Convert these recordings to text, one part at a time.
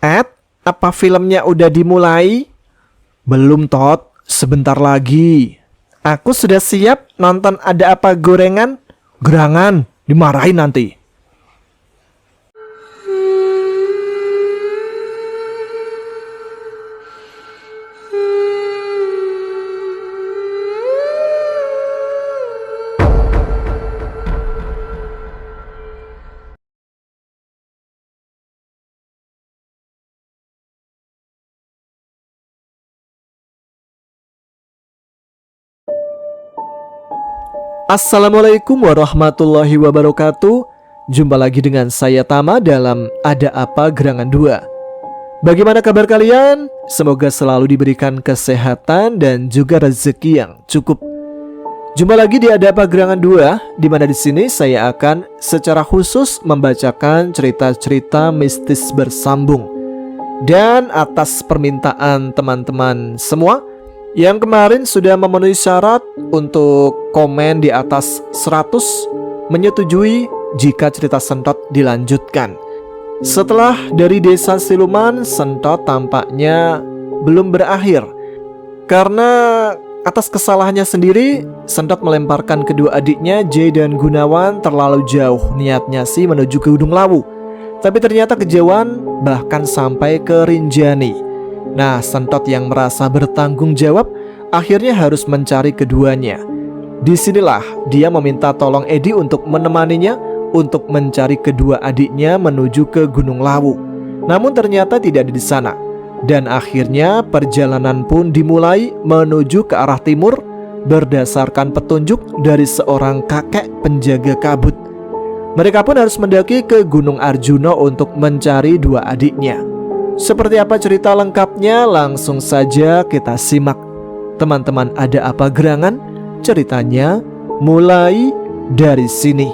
Ed, apa filmnya udah dimulai? Belum, Tot. Sebentar lagi. Aku sudah siap nonton Ada Apa Gorengan. Gerangan, dimarahin nanti. Assalamualaikum warahmatullahi wabarakatuh. Jumpa lagi dengan saya Tama dalam Ada Apa Gerangan 2. Bagaimana kabar kalian? Semoga selalu diberikan kesehatan dan juga rezeki yang cukup. Jumpa lagi di Ada Apa Gerangan 2, di mana di sini saya akan secara khusus membacakan cerita-cerita mistis bersambung. Dan atas permintaan teman-teman semua yang kemarin sudah memenuhi syarat untuk komen di atas 100 menyetujui jika cerita Sentot dilanjutkan. Setelah dari Desa Siluman, Sentot tampaknya belum berakhir. Karena atas kesalahannya sendiri, Sentot melemparkan kedua adiknya Jay dan Gunawan terlalu jauh. Niatnya sih menuju ke Gunung Lawu, tapi ternyata kejauhan bahkan sampai ke Rinjani. Nah, Sentot yang merasa bertanggung jawab akhirnya harus mencari keduanya. Disinilah dia meminta tolong Edi untuk menemaninya untuk mencari kedua adiknya menuju ke Gunung Lawu. Namun ternyata tidak ada di sana. Dan akhirnya perjalanan pun dimulai menuju ke arah timur berdasarkan petunjuk dari seorang kakek penjaga kabut. Mereka pun harus mendaki ke Gunung Arjuna untuk mencari dua adiknya. Seperti apa cerita lengkapnya? Langsung saja kita simak. Teman-teman, Ada Apa Gerangan? Ceritanya mulai dari sini.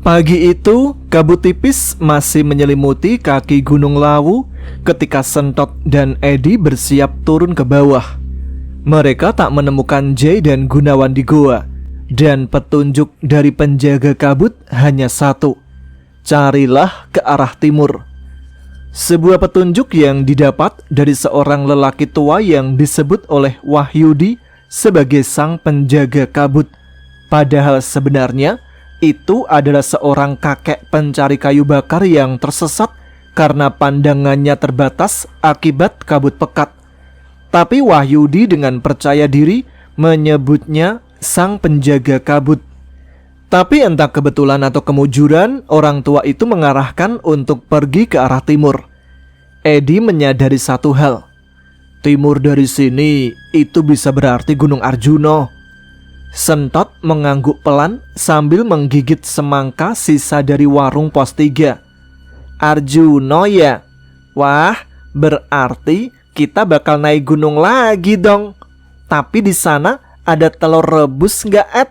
Pagi itu, kabut tipis masih menyelimuti kaki Gunung Lawu ketika Sentot dan Edi bersiap turun ke bawah. Mereka tak menemukan Jay dan Gunawan di goa. Dan petunjuk dari penjaga kabut hanya satu: carilah ke arah timur. Sebuah petunjuk yang didapat dari seorang lelaki tua yang disebut oleh Wahyudi sebagai sang penjaga kabut. Padahal sebenarnya itu adalah seorang kakek pencari kayu bakar yang tersesat karena pandangannya terbatas akibat kabut pekat. Tapi Wahyudi dengan percaya diri menyebutnya sang penjaga kabut. Tapi entah kebetulan atau kemujuran, orang tua itu mengarahkan untuk pergi ke arah timur. Edi menyadari satu hal: timur dari sini itu bisa berarti Gunung Arjuna. Sentot mengangguk pelan sambil menggigit semangka sisa dari warung pos 3. Arjuna ya? Wah, berarti kita bakal naik gunung lagi dong. Tapi di sana ada telur rebus nggak, Ed?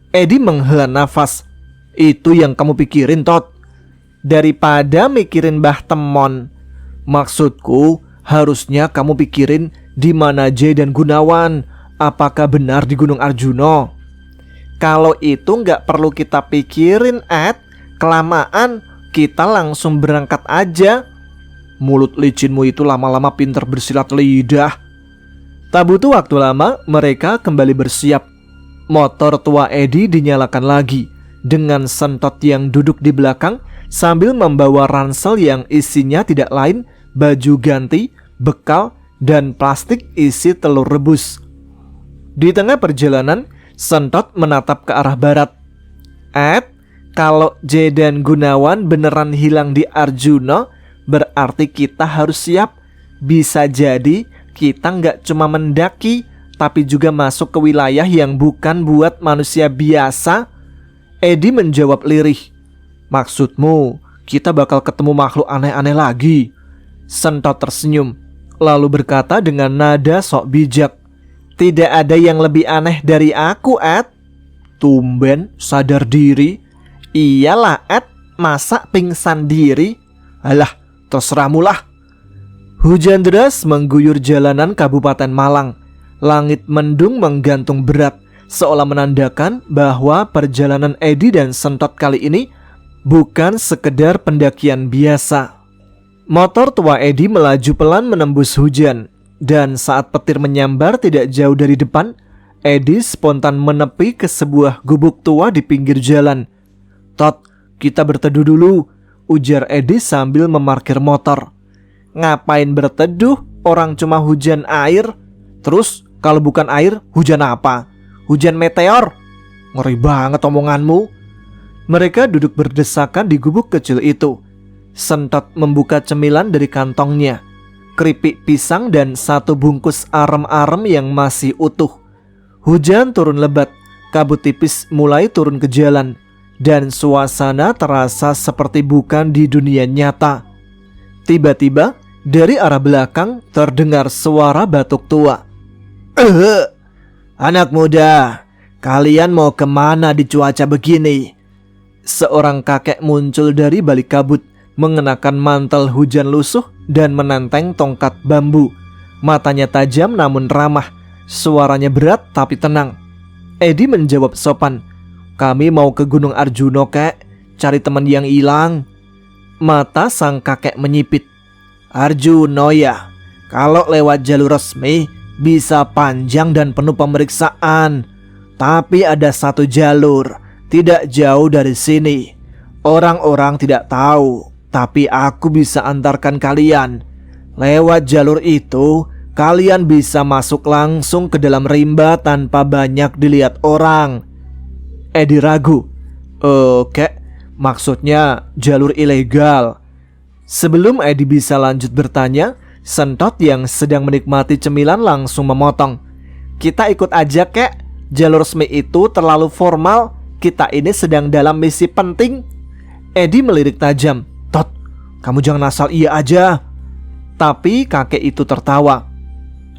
Edi menghela nafas. Itu yang kamu pikirin, Tot. Daripada mikirin Mbah Temon. Maksudku, harusnya kamu pikirin di mana Jay dan Gunawan. Apakah benar di Gunung Arjuna? Kalau itu nggak perlu kita pikirin, Ed. Kelamaan, kita langsung berangkat aja. Mulut licinmu itu lama-lama pinter bersilat lidah. Tak butuh waktu lama, mereka kembali bersiap. Motor tua Edi dinyalakan lagi, dengan Sentot yang duduk di belakang sambil membawa ransel yang isinya tidak lain baju ganti, bekal, dan plastik isi telur rebus. Di tengah perjalanan, Sentot menatap ke arah barat. Ed, kalau Jay dan Gunawan beneran hilang di Arjuna, berarti kita harus siap. Bisa jadi kita nggak cuma mendaki, tapi juga masuk ke wilayah yang bukan buat manusia biasa. Edi menjawab lirih. Maksudmu, kita bakal ketemu makhluk aneh-aneh lagi? Sentot tersenyum, lalu berkata dengan nada sok bijak. Tidak ada yang lebih aneh dari aku, Ed. Tumben, sadar diri. Iyalah, Ed, masa pingsan diri? Alah, terserahmu lah. Hujan deras mengguyur jalanan Kabupaten Malang. Langit mendung menggantung berat, seolah menandakan bahwa perjalanan Edi dan Sentot kali ini bukan sekedar pendakian biasa. Motor tua Edi melaju pelan menembus hujan, dan saat petir menyambar tidak jauh dari depan, Edi spontan menepi ke sebuah gubuk tua di pinggir jalan. "Tot, kita berteduh dulu," ujar Edi sambil memarkir motor. "Ngapain berteduh? Orang cuma hujan air." "Terus kalau bukan air, hujan apa? Hujan meteor." "Ngeri banget omonganmu." Mereka duduk berdesakan di gubuk kecil itu. Sentot membuka cemilan dari kantongnya, keripik pisang dan satu bungkus arem-arem yang masih utuh. Hujan turun lebat, kabut tipis mulai turun ke jalan, dan suasana terasa seperti bukan di dunia nyata. Tiba-tiba dari arah belakang terdengar suara batuk tua. "Anak muda, kalian mau kemana di cuaca begini?" Seorang kakek muncul dari balik kabut, mengenakan mantel hujan lusuh dan menenteng tongkat bambu. Matanya tajam namun ramah, suaranya berat tapi tenang. Edi menjawab sopan, "Kami mau ke Gunung Arjuno, kek, cari teman yang hilang." Mata sang kakek menyipit. "Arjuno ya? Kalau lewat jalur resmi bisa panjang dan penuh pemeriksaan. Tapi ada satu jalur tidak jauh dari sini. Orang-orang tidak tahu, tapi aku bisa antarkan kalian. Lewat jalur itu kalian bisa masuk langsung ke dalam rimba tanpa banyak dilihat orang." Edi ragu. "Oke, maksudnya jalur ilegal?" Sebelum Edi bisa lanjut bertanya, Sentot yang sedang menikmati cemilan langsung memotong. "Kita ikut aja, kek. Jalur resmi itu terlalu formal. Kita ini sedang dalam misi penting." Edi melirik tajam. "Tot, kamu jangan asal iya aja." Tapi kakek itu tertawa.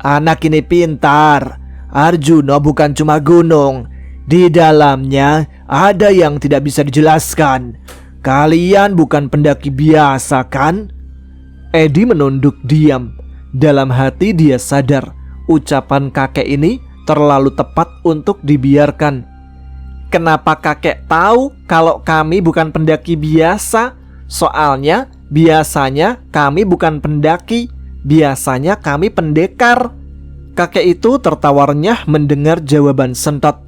"Anak ini pintar. Arjuno bukan cuma gunung. Di dalamnya ada yang tidak bisa dijelaskan. Kalian bukan pendaki biasa, kan?" Edi menunduk diam. Dalam hati dia sadar ucapan kakek ini terlalu tepat untuk dibiarkan. "Kenapa kakek tahu kalau kami bukan pendaki biasa? Soalnya biasanya kami bukan pendaki, biasanya kami pendekar." Kakek itu tertawa renyah mendengar jawaban Sentot.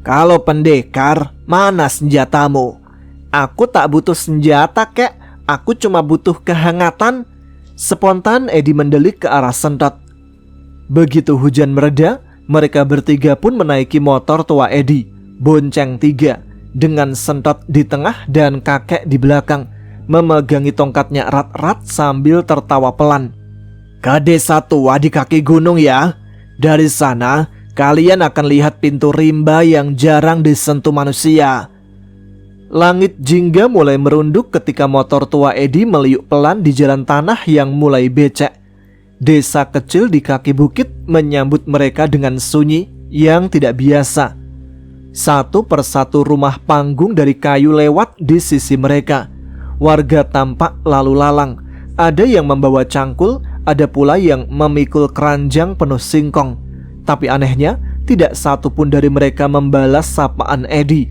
"Kalau pendekar, mana senjatamu?" "Aku tak butuh senjata, kek. Aku cuma butuh kehangatan." Spontan Edi mendelik ke arah Sentot. Begitu hujan mereda, mereka bertiga pun menaiki motor tua Edi, bonceng 3, dengan Sentot di tengah dan kakek di belakang, memegangi tongkatnya erat-erat sambil tertawa pelan. "Ke desa tua di kaki gunung ya. Dari sana kalian akan lihat pintu rimba yang jarang disentuh manusia." Langit jingga mulai merunduk ketika motor tua Edi meliuk pelan di jalan tanah yang mulai becek. Desa kecil di kaki bukit menyambut mereka dengan sunyi yang tidak biasa. Satu persatu rumah panggung dari kayu lewat di sisi mereka. Warga tampak lalu lalang. Ada yang membawa cangkul, ada pula yang memikul keranjang penuh singkong. Tapi anehnya, tidak satu pun dari mereka membalas sapaan Edi.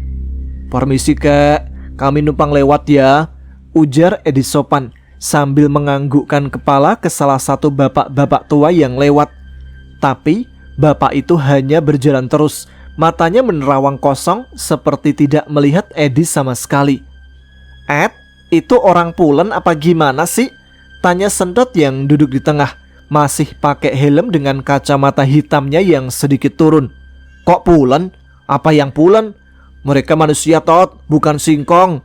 "Permisi, kek, kami numpang lewat ya," ujar Edi sopan sambil menganggukkan kepala ke salah satu bapak-bapak tua yang lewat. Tapi bapak itu hanya berjalan terus, matanya menerawang kosong seperti tidak melihat Edi sama sekali. "Ed, itu orang pulen apa gimana sih?" tanya Sentot yang duduk di tengah, masih pakai helm dengan kacamata hitamnya yang sedikit turun. "Kok pulen? Apa yang pulen? Mereka manusia, Tot, bukan singkong."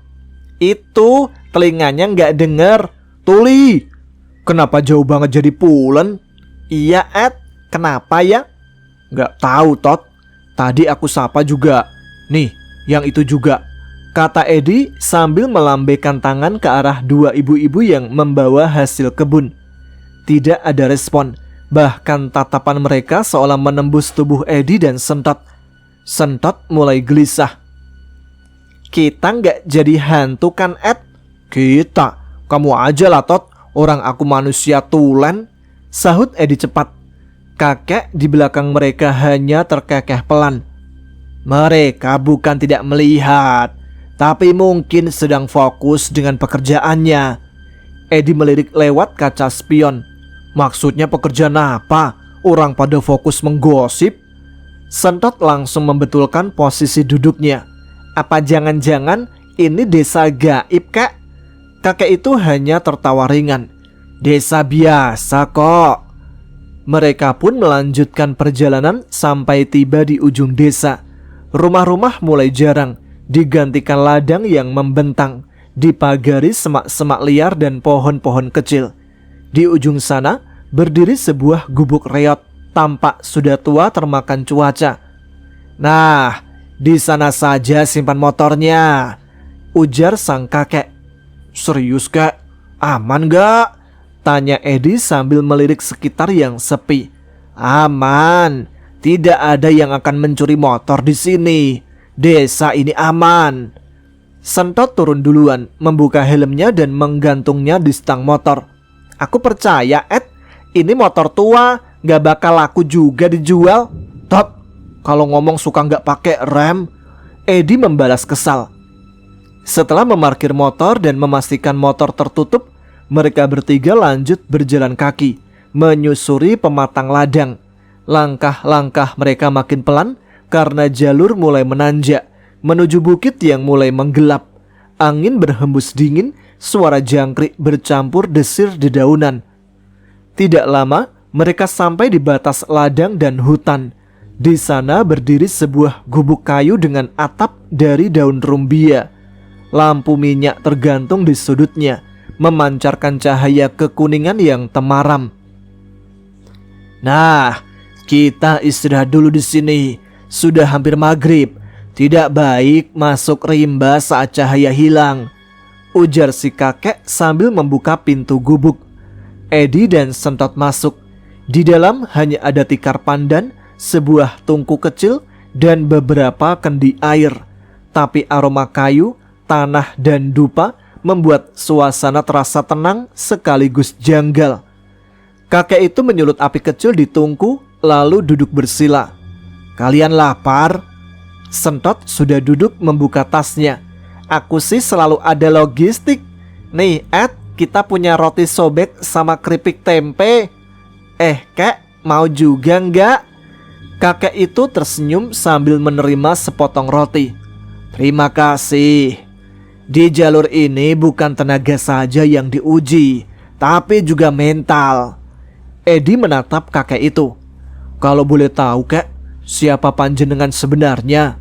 "Itu telinganya nggak denger. Tuli, kenapa jauh banget jadi pulen?" "Iya, Ed, kenapa ya?" "Nggak tahu, Tot. Tadi aku sapa juga. Nih, yang itu juga," kata Edi sambil melambaikan tangan ke arah dua ibu-ibu yang membawa hasil kebun. Tidak ada respon, bahkan tatapan mereka seolah menembus tubuh Edi dan Sentot. Sentot mulai gelisah. "Kita nggak jadi hantu kan, Ed?" "Kita? Kamu aja lah, Tot. Orang aku manusia tulen," sahut Edi cepat. Kakek di belakang mereka hanya terkekeh pelan. "Mereka bukan tidak melihat, tapi mungkin sedang fokus dengan pekerjaannya. Edi melirik lewat kaca spion. Maksudnya pekerjaan apa? Orang pada fokus menggosip. Sentot langsung membetulkan posisi duduknya. Apa jangan-jangan ini desa gaib, Kak? Kakek itu hanya tertawa ringan. Desa biasa kok. Mereka pun melanjutkan perjalanan sampai tiba di ujung desa. Rumah-rumah mulai jarang, digantikan ladang yang membentang, dipagari semak-semak liar dan pohon-pohon kecil. Di ujung sana berdiri sebuah gubuk reot, tampak sudah tua termakan cuaca. Nah, di sana saja simpan motornya, ujar sang kakek. Serius, Kak? Aman gak? Tanya Edi sambil melirik sekitar yang sepi. Aman, tidak ada yang akan mencuri motor di sini. Desa ini aman. Sentot turun duluan, membuka helmnya dan menggantungnya di stang motor. Aku percaya, Ed, ini motor tua, gak bakal laku juga dijual. Top, kalau ngomong suka gak pakai rem. Edi membalas kesal. Setelah memarkir motor dan memastikan motor tertutup, mereka bertiga lanjut berjalan kaki, menyusuri pematang ladang. Langkah-langkah mereka makin pelan karena jalur mulai menanjak menuju bukit yang mulai menggelap. Angin berhembus dingin, suara jangkrik bercampur desir dedaunan. Tidak lama, mereka sampai di batas ladang dan hutan. Di sana berdiri sebuah gubuk kayu dengan atap dari daun rumbia. Lampu minyak tergantung di sudutnya, memancarkan cahaya kekuningan yang temaram. Nah, kita istirahat dulu di sini. Sudah hampir maghrib. Tidak baik masuk rimba saat cahaya hilang, ujar si kakek sambil membuka pintu gubuk. Edi dan Sentot masuk. Di dalam hanya ada tikar pandan, sebuah tungku kecil, dan beberapa kendi air. Tapi aroma kayu, tanah, dan dupa membuat suasana terasa tenang sekaligus janggal. Kakek itu menyulut api kecil di tungku, lalu duduk bersila. Kalian lapar? Sentot sudah duduk membuka tasnya. Aku sih selalu ada logistik. Nih Ed, kita punya roti sobek sama keripik tempe. Kek, mau juga nggak? Kakek itu tersenyum sambil menerima sepotong roti. Terima kasih. Di jalur ini bukan tenaga saja yang diuji, tapi juga mental. Edi menatap kakek itu. Kalau boleh tahu, Kak, siapa panjenengan sebenarnya?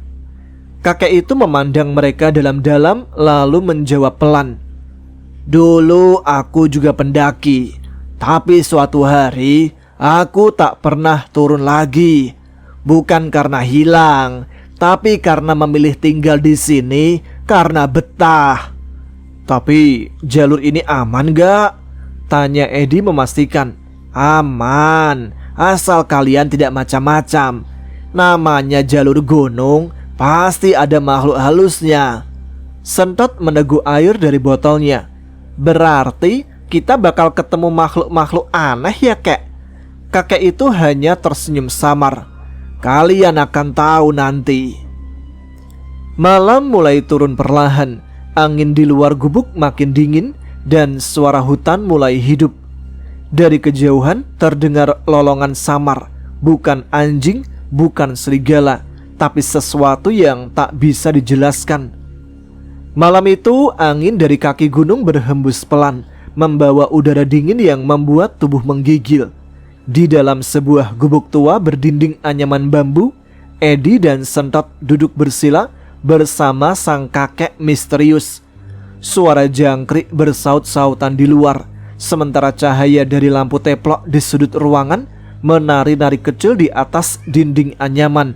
Kakek itu memandang mereka dalam-dalam lalu menjawab pelan. Dulu aku juga pendaki, tapi suatu hari aku tak pernah turun lagi. Bukan karena hilang, tapi karena memilih tinggal di sini karena betah. Tapi jalur ini aman gak? Tanya Edi memastikan. Aman, asal kalian tidak macam-macam. Namanya jalur gunung, pasti ada makhluk halusnya. Sentot meneguk air dari botolnya. Berarti kita bakal ketemu makhluk-makhluk aneh ya, Kek? Kakek itu hanya tersenyum samar. Kalian akan tahu nanti. Malam mulai turun perlahan. Angin di luar gubuk makin dingin dan suara hutan mulai hidup. Dari kejauhan terdengar lolongan samar. Bukan anjing, bukan serigala, tapi sesuatu yang tak bisa dijelaskan. Malam itu angin dari kaki gunung berhembus pelan, membawa udara dingin yang membuat tubuh menggigil. Di dalam sebuah gubuk tua berdinding anyaman bambu, Edi dan Sentot duduk bersila bersama sang kakek misterius. Suara jangkrik bersaut-sautan di luar, sementara cahaya dari lampu teplok di sudut ruangan menari-nari kecil di atas dinding anyaman.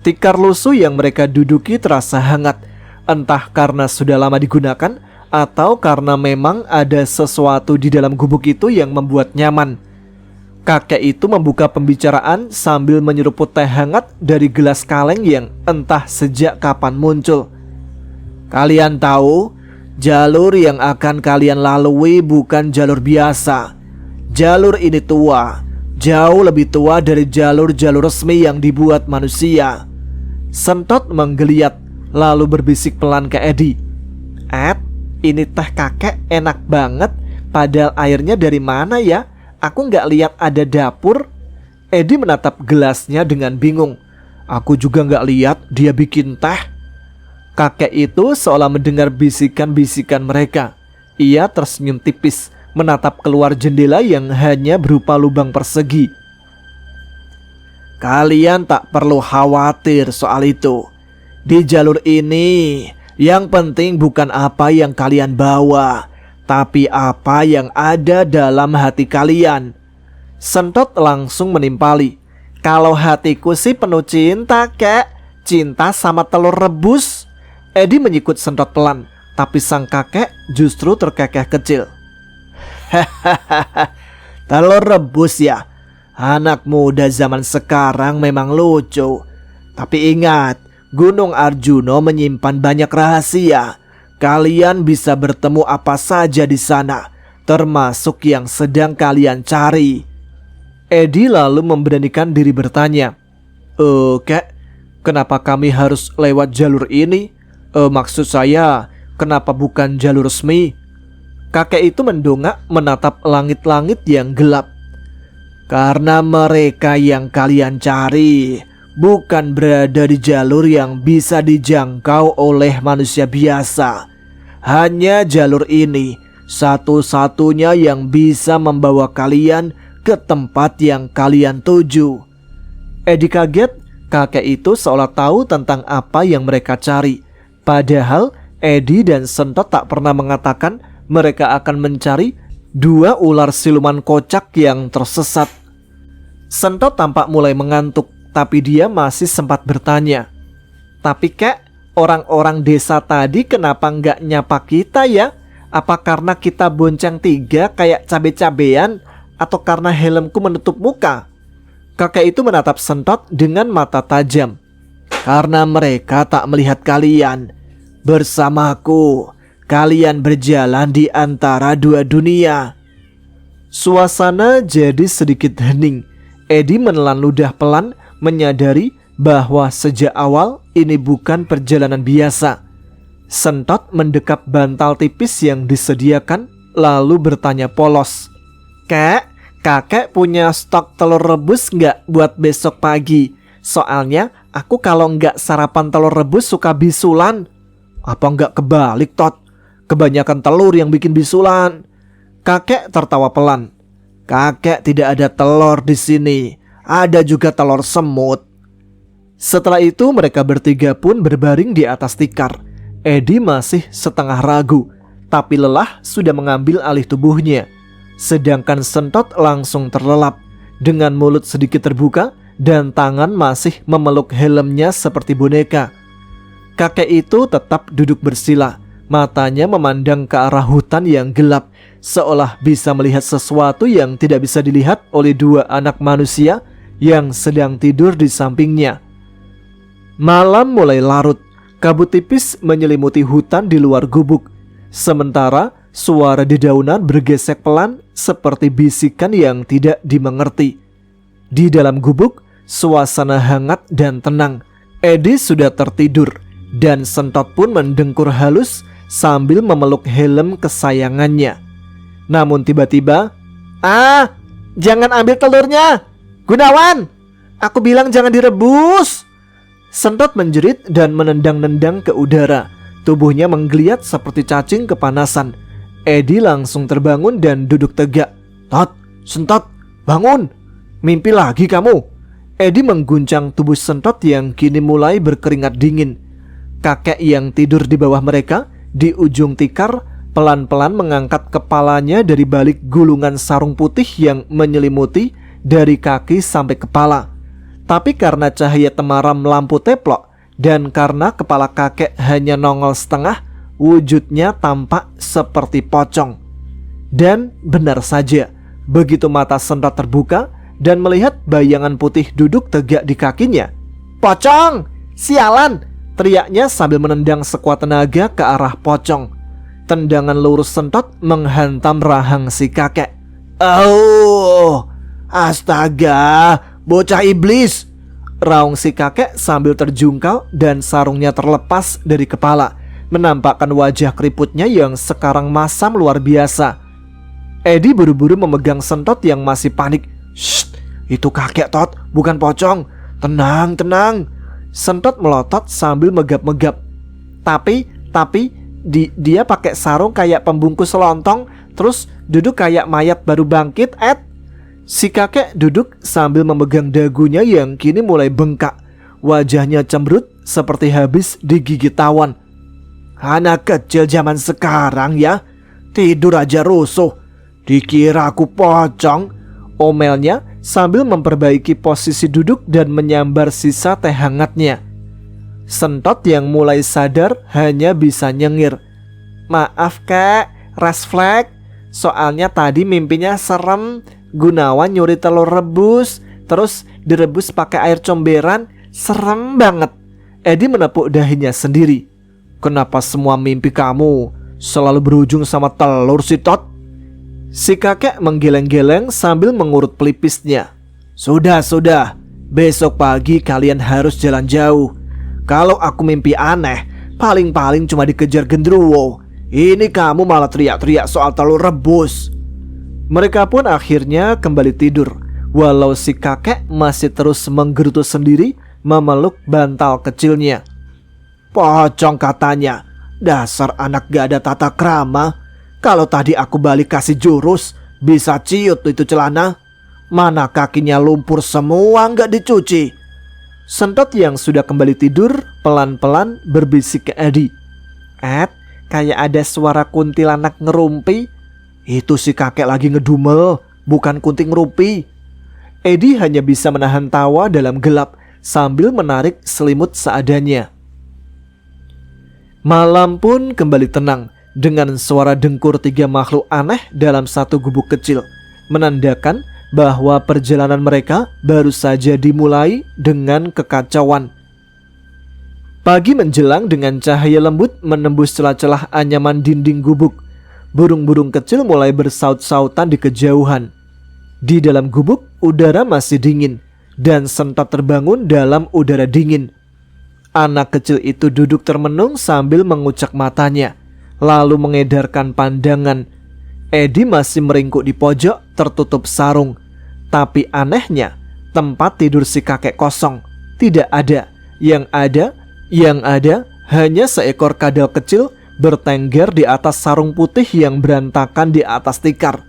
Tikar lusuh yang mereka duduki terasa hangat, entah karena sudah lama digunakan atau karena memang ada sesuatu di dalam gubuk itu yang membuat nyaman. Kakek itu membuka pembicaraan sambil menyeruput teh hangat dari gelas kaleng yang entah sejak kapan muncul. Kalian tahu, jalur yang akan kalian lalui bukan jalur biasa. Jalur ini tua, jauh lebih tua dari jalur-jalur resmi yang dibuat manusia. Sentot menggeliat. lalu berbisik pelan ke Edi. "Ed, ini teh kakek enak banget. Padahal airnya dari mana ya? Aku nggak lihat ada dapur." Edi menatap gelasnya dengan bingung. "Aku juga nggak lihat dia bikin teh." Kakek itu seolah mendengar bisikan-bisikan mereka. Ia tersenyum tipis, menatap keluar jendela yang hanya berupa lubang persegi. "Kalian tak perlu khawatir soal itu. Di jalur ini, yang penting bukan apa yang kalian bawa, tapi apa yang ada dalam hati kalian." Sentot langsung menimpali. "Kalau hatiku sih penuh cinta, Kek. Cinta sama telur rebus." Edi menyikut Sentot pelan, tapi sang kakek justru terkekeh kecil. "Hahaha, telur rebus ya? Anak muda zaman sekarang memang lucu. Tapi ingat, Gunung Arjuno menyimpan banyak rahasia. Kalian bisa bertemu apa saja di sana, termasuk yang sedang kalian cari." Edi lalu memberanikan diri bertanya, Kek, kenapa kami harus lewat jalur ini? Maksud saya, kenapa bukan jalur resmi?" Kakek itu mendongak menatap langit-langit yang gelap. "Karena mereka yang kalian cari bukan berada di jalur yang bisa dijangkau oleh manusia biasa. Hanya jalur ini satu-satunya yang bisa membawa kalian ke tempat yang kalian tuju." Edi kaget. Kakek itu seolah tahu tentang apa yang mereka cari. Padahal Edi dan Sentot tak pernah mengatakan mereka akan mencari dua ular siluman kocak yang tersesat. Sentot tampak mulai mengantuk, tapi dia masih sempat bertanya, "Tapi Kek, orang-orang desa tadi kenapa nggak nyapa kita ya? Apa karena kita bonceng tiga kayak cabe-cabean? Atau karena helmku menutup muka?" Kakek itu menatap Sentot dengan mata tajam. "Karena mereka tak melihat kalian. Bersamaku, kalian berjalan di antara dua dunia." Suasana jadi sedikit hening. Edi menelan ludah pelan, menyadari bahwa sejak awal ini bukan perjalanan biasa. Sentot mendekap bantal tipis yang disediakan, lalu bertanya polos, "Kek, kakek punya stok telur rebus nggak buat besok pagi? Soalnya aku kalau nggak sarapan telur rebus suka bisulan." "Apa nggak kebalik, Tot? Kebanyakan telur yang bikin bisulan." Kakek tertawa pelan. "Kakek tidak ada telur di sini. Ada juga telur semut." Setelah itu mereka bertiga pun berbaring di atas tikar. Edi masih setengah ragu, tapi lelah sudah mengambil alih tubuhnya. Sedangkan Sentot langsung terlelap, dengan mulut sedikit terbuka dan tangan masih memeluk helmnya seperti boneka. Kakek itu tetap duduk bersila, matanya memandang ke arah hutan yang gelap, seolah bisa melihat sesuatu yang tidak bisa dilihat oleh dua anak manusia yang sedang tidur di sampingnya. Malam mulai larut, kabut tipis menyelimuti hutan di luar gubuk. Sementara suara dedaunan bergesek pelan seperti bisikan yang tidak dimengerti. Di dalam gubuk, suasana hangat dan tenang. Edi sudah tertidur dan Sentot pun mendengkur halus sambil memeluk helm kesayangannya. Namun tiba-tiba, jangan ambil telurnya, Gunawan! Aku bilang jangan direbus!" Sentot menjerit dan menendang-nendang ke udara. Tubuhnya menggeliat seperti cacing kepanasan. Edi langsung terbangun dan duduk tegak. "Tot, Sentot, bangun! Mimpi lagi kamu!" Edi mengguncang tubuh Sentot yang kini mulai berkeringat dingin. Kakek yang tidur di bawah mereka, di ujung tikar, pelan-pelan mengangkat kepalanya dari balik gulungan sarung putih yang menyelimuti dari kaki sampai kepala. Tapi karena cahaya temaram lampu teplok dan karena kepala kakek hanya nongol setengah, wujudnya tampak seperti pocong. Dan benar saja, begitu mata Sentot terbuka dan melihat bayangan putih duduk tegak di kakinya. "Pocong! Sialan!" teriaknya sambil menendang sekuat tenaga ke arah pocong. Tendangan lurus Sentot menghantam rahang si kakek. "Oh, astaga, bocah iblis! Raung si kakek sambil terjungkal dan sarungnya terlepas dari kepala, menampakkan wajah keriputnya yang sekarang masam luar biasa. Edi buru-buru memegang Sentot yang masih panik. "Shh, itu kakek Tot, bukan pocong. Tenang, tenang." Sentot melotot sambil megap-megap. Tapi dia pakai sarung kayak pembungkus lontong, terus duduk kayak mayat baru bangkit, Ed. Si kakek duduk sambil memegang dagunya yang kini mulai bengkak. Wajahnya cemberut seperti habis digigit tawon. "Anak kecil zaman sekarang ya, tidur aja rusuh. Dikira aku pocong," omelnya sambil memperbaiki posisi duduk dan menyambar sisa teh hangatnya. Sentot yang mulai sadar hanya bisa nyengir. "Maaf kak, refleks. Soalnya tadi mimpinya serem. Gunawan nyuri telur rebus, terus direbus pakai air comberan. Serem banget." Edi menepuk dahinya sendiri. "Kenapa semua mimpi kamu selalu berujung sama telur sih, Tot?" Si kakek menggeleng-geleng sambil mengurut pelipisnya. Sudah, besok pagi kalian harus jalan jauh. Kalau aku mimpi aneh, paling-paling cuma dikejar genderuwo. Ini kamu malah teriak-teriak soal telur rebus." Mereka pun akhirnya kembali tidur, walau si kakek masih terus menggerutu sendiri memeluk bantal kecilnya. "Pocong katanya, dasar anak gak ada tata krama. Kalau tadi aku balik kasih jurus, bisa ciut itu celana. Mana kakinya lumpur semua gak dicuci." Sentot yang sudah kembali tidur pelan-pelan berbisik ke Edi. "Ed, kayak ada suara kuntilanak ngerumpi." "Itu si kakek lagi ngedumel, bukan kunting ngerumpi." Edi hanya bisa menahan tawa dalam gelap sambil menarik selimut seadanya. Malam pun kembali tenang dengan suara dengkur 3 makhluk aneh dalam satu gubuk kecil, menandakan bahwa perjalanan mereka baru saja dimulai dengan kekacauan. Pagi menjelang dengan cahaya lembut menembus celah-celah anyaman dinding gubuk. Burung-burung kecil mulai bersaut-sautan di kejauhan. Di dalam gubuk udara masih dingin dan Sentot terbangun dalam udara dingin. Anak kecil itu duduk termenung sambil mengucak matanya, lalu mengedarkan pandangan. Edi masih meringkuk di pojok tertutup sarung. Tapi anehnya, tempat tidur si kakek kosong. Tidak ada. Yang ada hanya seekor kadal kecil bertengger di atas sarung putih yang berantakan di atas tikar.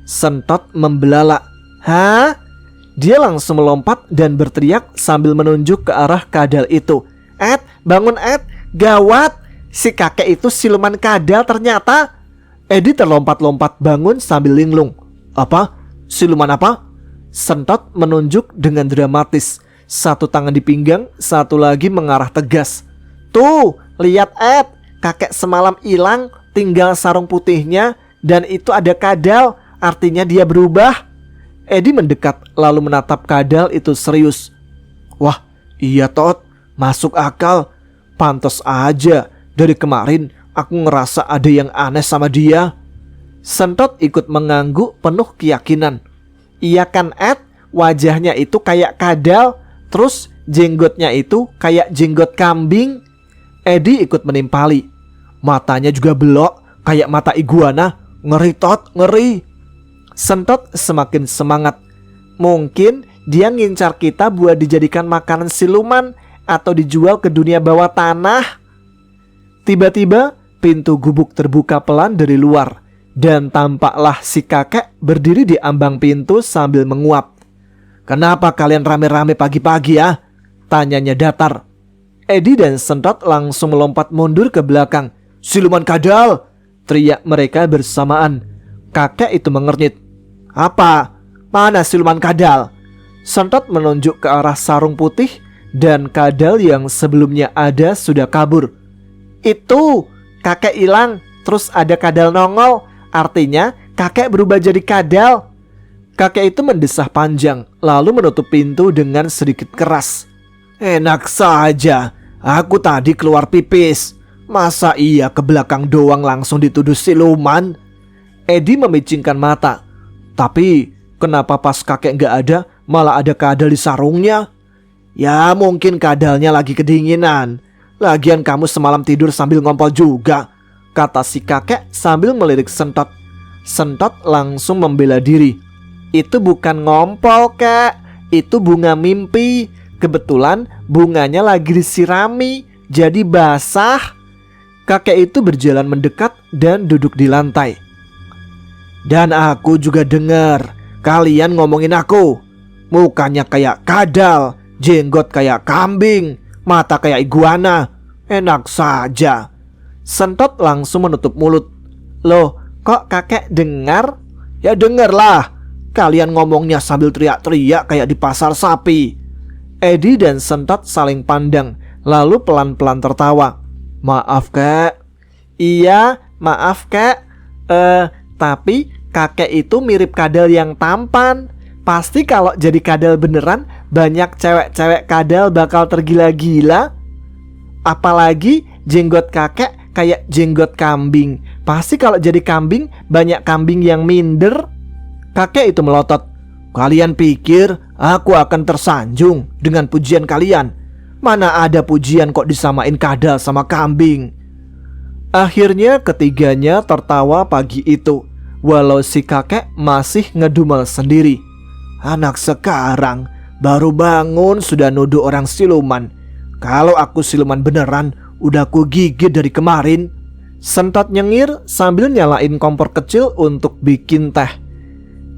Sentot membelalak. "Hah?" Dia langsung melompat dan berteriak sambil menunjuk ke arah kadal itu. "Ed, bangun Ed, gawat! Si kakek itu siluman kadal ternyata." Edi terlompat-lompat bangun sambil linglung. "Apa? Siluman apa?" Sentot menunjuk dengan dramatis. Satu tangan di pinggang, satu lagi mengarah tegas. "Tuh, lihat Ed, kakek semalam hilang, tinggal sarung putihnya, dan itu ada kadal, artinya dia berubah." Edi mendekat lalu menatap kadal itu serius. "Wah, iya Tot, masuk akal. Pantas aja, dari kemarin aku ngerasa ada yang aneh sama dia." Sentot ikut mengangguk penuh keyakinan. "Iya kan Ed, wajahnya itu kayak kadal, terus jenggotnya itu kayak jenggot kambing." Edi ikut menimpali. "Matanya juga belok kayak mata iguana. Ngeri Tot, ngeri." Sentot semakin semangat. "Mungkin dia ngincar kita buat dijadikan makanan siluman atau dijual ke dunia bawah tanah." Tiba-tiba pintu gubuk terbuka pelan dari luar, dan tampaklah si kakek berdiri di ambang pintu sambil menguap. "Kenapa kalian rame-rame pagi-pagi ya?" tanyanya datar. Edi dan Sentot langsung melompat mundur ke belakang. "Siluman kadal!" teriak mereka bersamaan. Kakek itu mengernyit. "Apa? Mana siluman kadal?" Sentot menunjuk ke arah sarung putih, dan kadal yang sebelumnya ada sudah kabur. "Itu, kakek hilang, terus ada kadal nongol, artinya kakek berubah jadi kadal." Kakek itu mendesah panjang, lalu menutup pintu dengan sedikit keras. "Enak saja, aku tadi keluar pipis. Masa iya ke belakang doang langsung dituduh siluman?" Edi memicingkan mata. "Tapi kenapa pas kakek gak ada malah ada kadal di sarungnya?" Ya mungkin kadalnya lagi kedinginan. Lagian kamu semalam tidur sambil ngompol juga, kata si kakek sambil melirik Sentot. Sentot langsung membela diri. Itu bukan ngompol, Kek. Itu bunga mimpi. Kebetulan bunganya lagi disirami, jadi basah. Kakek itu berjalan mendekat dan duduk di lantai. Dan aku juga dengar kalian ngomongin aku. Mukanya kayak kadal, jenggot kayak kambing, mata kayak iguana. Enak saja. Sentot langsung menutup mulut. Loh, kok kakek dengar? Ya dengarlah. Kalian ngomongnya sambil teriak-teriak kayak di pasar sapi. Edi dan Sentot saling pandang, lalu pelan-pelan tertawa. Maaf, Kek. Iya, maaf, Kek. Tapi kakek itu mirip kadal yang tampan. Pasti kalau jadi kadal beneran, banyak cewek-cewek kadal bakal tergila-gila. Apalagi jenggot kakek kayak jenggot kambing. Pasti kalau jadi kambing, banyak kambing yang minder. Kakek itu melotot. Kalian pikir aku akan tersanjung dengan pujian kalian? Mana ada pujian kok disamain kadal sama kambing. Akhirnya ketiganya tertawa pagi itu, walau si kakek masih ngedumel sendiri. Anak sekarang baru bangun sudah nuduh orang siluman. Kalau aku siluman beneran, udah aku gigit dari kemarin. Sentot nyengir sambil nyalain kompor kecil untuk bikin teh.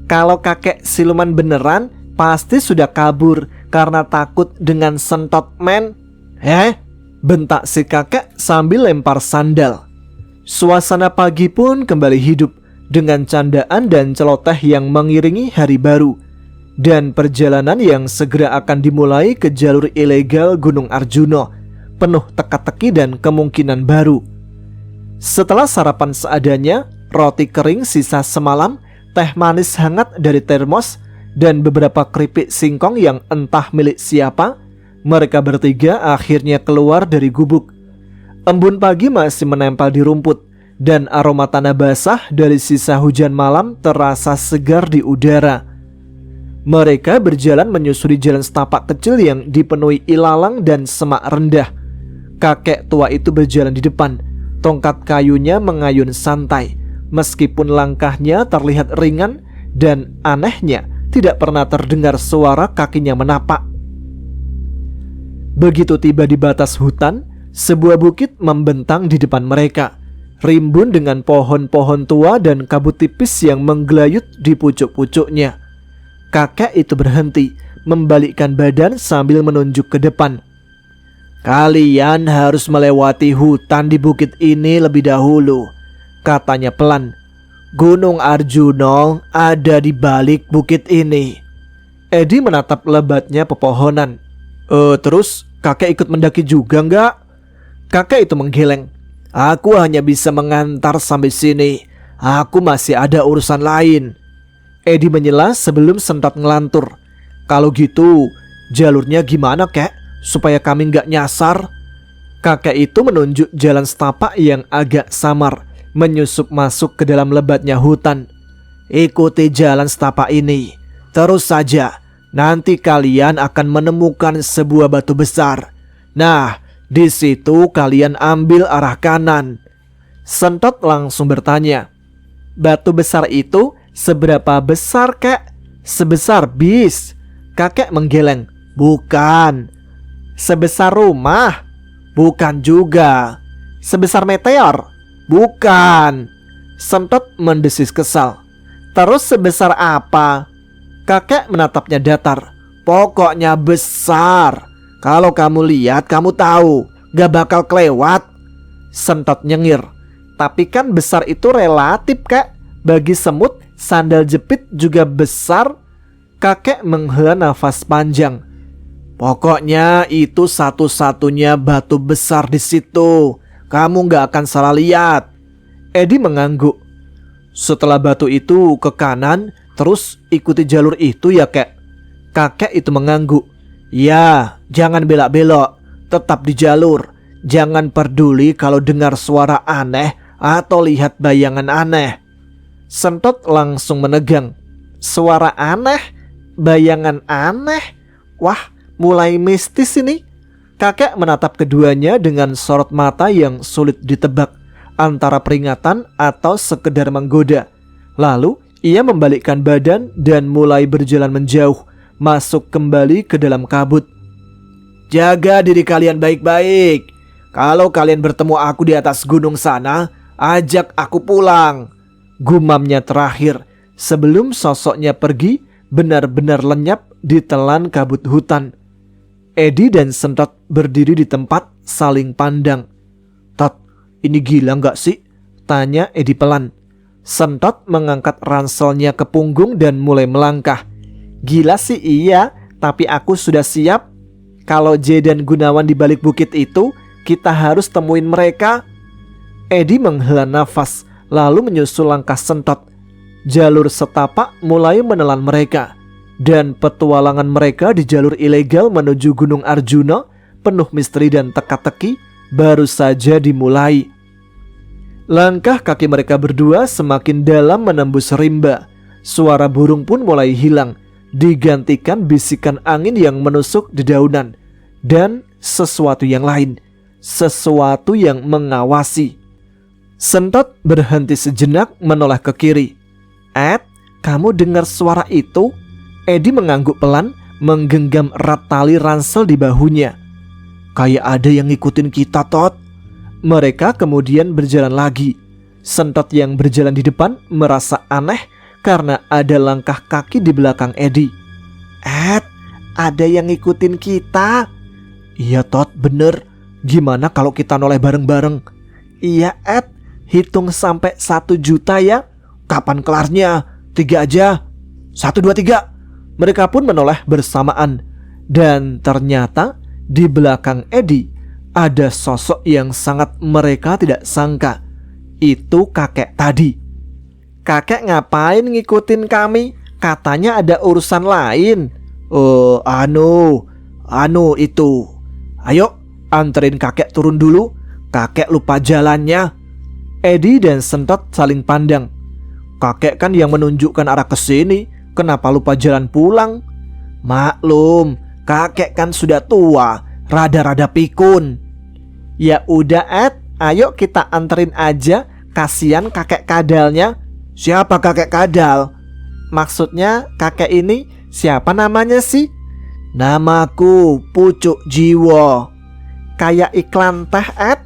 Kalau kakek siluman beneran, pasti sudah kabur karena takut dengan Sentot men. Bentak si kakek sambil lempar sandal. Suasana pagi pun kembali hidup dengan candaan dan celoteh yang mengiringi hari baru dan perjalanan yang segera akan dimulai ke jalur ilegal Gunung Arjuno, penuh teka-teki dan kemungkinan baru. Setelah sarapan seadanya, roti kering sisa semalam, teh manis hangat dari termos, dan beberapa keripik singkong yang entah milik siapa, mereka bertiga akhirnya keluar dari gubuk. Embun pagi masih menempel di rumput, dan aroma tanah basah dari sisa hujan malam terasa segar di udara. Mereka berjalan menyusuri jalan setapak kecil yang dipenuhi ilalang dan semak rendah. Kakek tua itu berjalan di depan, tongkat kayunya mengayun santai. Meskipun langkahnya terlihat ringan dan anehnya tidak pernah terdengar suara kakinya menapak. Begitu tiba di batas hutan, sebuah bukit membentang di depan mereka, rimbun dengan pohon-pohon tua dan kabut tipis yang menggelayut di pucuk-pucuknya. Kakek itu berhenti, membalikkan badan sambil menunjuk ke depan. Kalian harus melewati hutan di bukit ini lebih dahulu, katanya pelan. Gunung Arjuno ada di balik bukit ini. Edi menatap lebatnya pepohonan. Terus kakek ikut mendaki juga enggak? Kakek itu menggeleng. Aku hanya bisa mengantar sampai sini. Aku masih ada urusan lain. Edi menyela sebelum Sentot ngelantur. Kalau gitu, jalurnya gimana, Kek? Supaya kami nggak nyasar. Kakek itu menunjuk jalan setapak yang agak samar, menyusup masuk ke dalam lebatnya hutan. Ikuti jalan setapak ini, terus saja. Nanti kalian akan menemukan sebuah batu besar. Nah, di situ kalian ambil arah kanan. Sentot langsung bertanya, batu besar itu seberapa besar, Kek? Sebesar bis. Kakek menggeleng. Bukan. Sebesar rumah? Bukan juga. Sebesar meteor? Bukan. Sentot mendesis kesal. Terus sebesar apa? Kakek menatapnya datar. Pokoknya besar. Kalau kamu lihat, kamu tahu. Gak bakal kelewat. Sentot nyengir. Tapi kan besar itu relatif, Kek. Bagi semut, sandal jepit juga besar. Kakek menghela nafas panjang. Pokoknya itu satu-satunya batu besar di situ. Kamu gak akan salah lihat. Edi mengangguk. Setelah batu itu ke kanan, terus ikuti jalur itu ya, Kek? Kakek itu mengangguk. Ya, jangan belok-belok. Tetap di jalur. Jangan peduli kalau dengar suara aneh atau lihat bayangan aneh. Sentot langsung menegang. Suara aneh? Bayangan aneh? Wah, mulai mistis ini. Kakek menatap keduanya dengan sorot mata yang sulit ditebak, antara peringatan atau sekedar menggoda. Lalu ia membalikkan badan dan mulai berjalan menjauh, masuk kembali ke dalam kabut. Jaga diri kalian baik-baik. Kalau kalian bertemu aku di atas gunung sana, ajak aku pulang, gumamnya terakhir sebelum sosoknya pergi benar-benar lenyap ditelan kabut hutan. Edi dan Sentot berdiri di tempat saling pandang. Tot, ini gila gak sih? Tanya Edi pelan. Sentot mengangkat ranselnya ke punggung dan mulai melangkah. Gila sih iya, tapi aku sudah siap. Kalau J dan Gunawan di balik bukit itu, kita harus temuin mereka. Edi menghela nafas, lalu menyusul langkah Sentot. Jalur setapak mulai menelan mereka, dan petualangan mereka di jalur ilegal menuju Gunung Arjuna penuh misteri dan teka-teki baru saja dimulai. Langkah kaki mereka berdua semakin dalam menembus rimba. Suara burung pun mulai hilang, digantikan bisikan angin yang menusuk dedaunan, dan sesuatu yang lain, sesuatu yang mengawasi. Sentot berhenti sejenak menoleh ke kiri. Ed, kamu dengar suara itu? Edi mengangguk pelan, menggenggam erat tali ransel di bahunya. Kayak ada yang ngikutin kita, Tot. Mereka kemudian berjalan lagi. Sentot yang berjalan di depan merasa aneh karena ada langkah kaki di belakang Edi. Ed, ada yang ngikutin kita. Iya, Tot, bener. Gimana kalau kita noleh bareng-bareng? Iya, Ed, hitung sampai 1 juta ya. Kapan kelarnya? 3 aja. 1, 2, 3. Mereka pun menoleh bersamaan. Dan ternyata di belakang Edi ada sosok yang sangat mereka tidak sangka. Itu kakek tadi. Kakek ngapain ngikutin kami? Katanya ada urusan lain. Oh, anu itu. Ayo, anterin kakek turun dulu. Kakek lupa jalannya. Edi dan Sentot saling pandang. Kakek kan yang menunjukkan arah ke sini. Kenapa lupa jalan pulang? Maklum, kakek kan sudah tua, rada-rada pikun. Ya udah, Ed, ayo kita anterin aja. Kasian kakek kadalnya. Siapa kakek kadal? Maksudnya kakek ini siapa namanya sih? Namaku Pucuk Jiwo. Kayak iklan teh, Ed.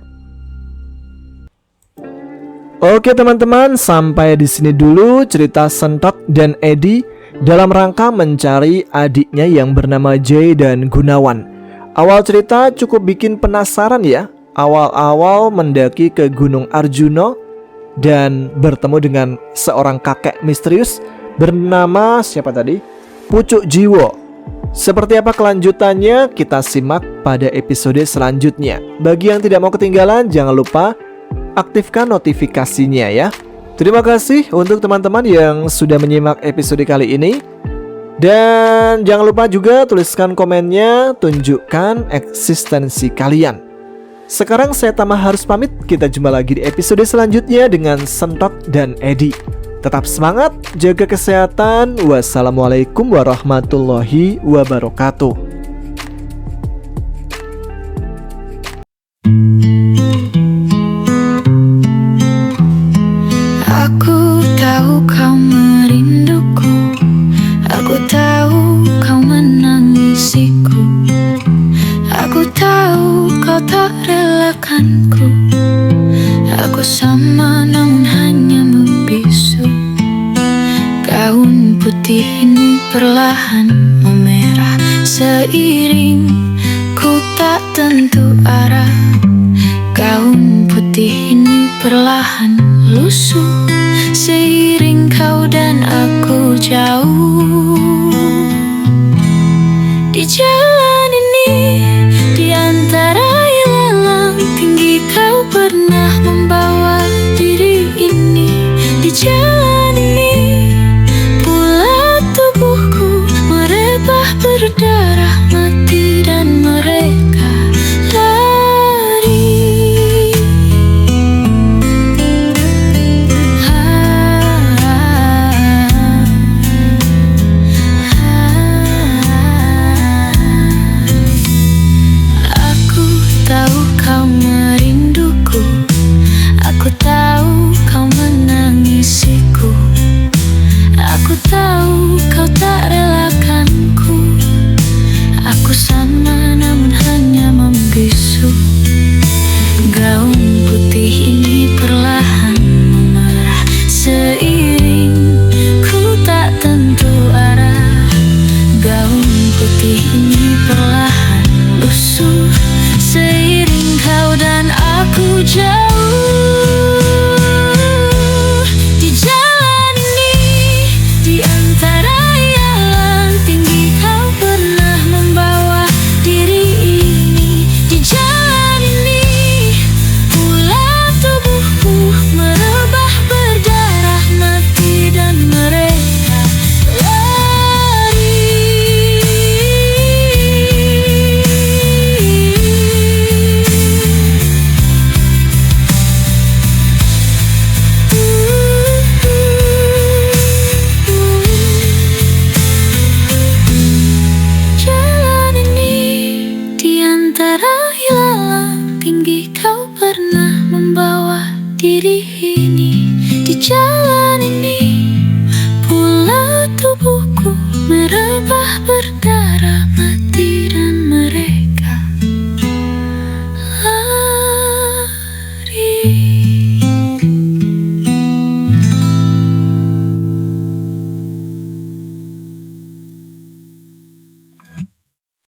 Oke teman-teman, sampai di sini dulu cerita Sentot dan Edi dalam rangka mencari adiknya yang bernama J dan Gunawan. Awal cerita cukup bikin penasaran ya. Awal-awal mendaki ke Gunung Arjuna dan bertemu dengan seorang kakek misterius bernama siapa tadi? Pucuk Jiwo. Seperti apa kelanjutannya kita simak pada episode selanjutnya. Bagi yang tidak mau ketinggalan, jangan lupa aktifkan notifikasinya ya. Terima kasih untuk teman-teman yang sudah menyimak episode kali ini. Dan jangan lupa juga tuliskan komennya, tunjukkan eksistensi kalian. Sekarang saya Tama harus pamit. Kita jumpa lagi di episode selanjutnya dengan Sentot dan Edi. Tetap semangat, jaga kesehatan. Wassalamualaikum warahmatullahi wabarakatuh. Aku sama namun hanya membisu. Gaun putih ini perlahan memerah seiring ku tak tentu arah. Gaun putih ini perlahan lusuh seiring kau dan aku jauh. Di jalan ini, di antara ilalang tinggi kau pernah membawa diri ini. Di jalan ini pula tubuhku merebah berdarah mati dan mereka lari. antara ilalang tinggi kau pernah membawa diri ini. Di jalan ini pula tubuhku merebah